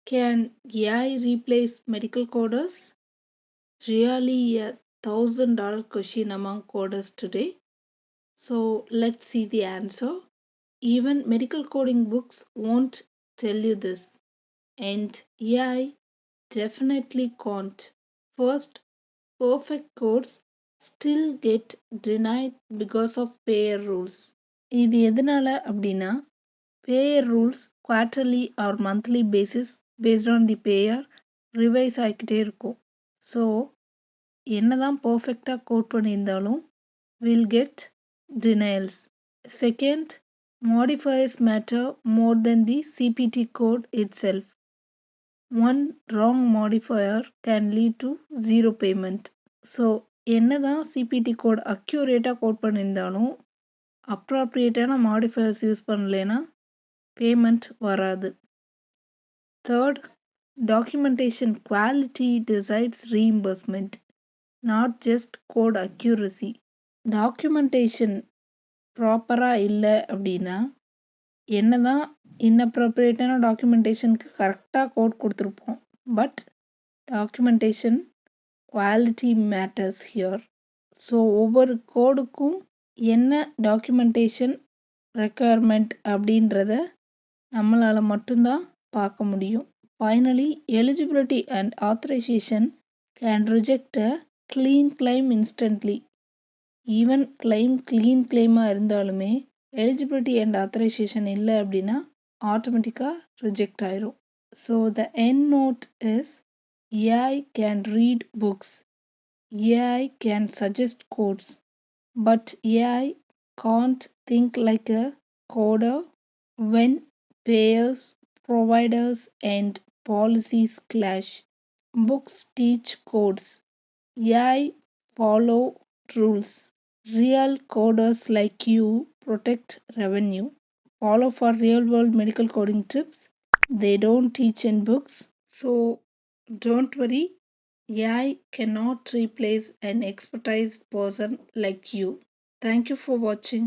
Can AI replace medical coders? Really a $1,000 question among coders today. So let's see the answer. Even medical coding books won't tell you this, and AI definitely can't. First, perfect codes still get denied because of payer rules. இது எதனால அப்படின்னா payer rules quarterly or monthly basis based on the payer revise ஆகிக்கிட்டே இருக்கும். So என்னதான் பர்ஃபெக்டாக code பண்ணியிருந்தாலும் will get denials. Second, modifiers matter more than the CPT code itself. One wrong modifier can lead to zero payment. So என்னதான் CBT code அக்யூரேட்டாக code பண்ணியிருந்தாலும் அப்ராப்ரியேட்டான modifiers use பண்ணலைன்னா payment வராது. Third, documentation quality decides reimbursement, not just code accuracy. Documentation ப்ராப்பராக இல்லை அப்படின்னா என்னதான் inappropriateான டாக்குமெண்டேஷனுக்கு கரெக்டாக கோட் கொடுத்துருப்போம், but documentation quality matters here. So ஒவ்வொரு கோடுக்கும் என்ன டாக்குமெண்டேஷன் ரெக்குயர்மெண்ட் அப்படின்றத நம்மளால் மட்டும்தான் பார்க்க முடியும். Finally, eligibility and authorization can reject a clean claim instantly. Even clean கிளைமாக இருந்தாலுமே eligibility and authorization இல்லை அப்படின்னா ஆட்டோமேட்டிக்காக ரிஜெக்ட் ஆயிரும். So the end note is AI can read books, AI can suggest codes, but AI can't think like a coder when payers, providers, and policies clash. Books teach codes, AI follow rules. Real coders like you protect revenue. Follow for real world medical coding tips. They don't teach in books. So don't worry, AI cannot replace an expertise person like you. Thank you for watching.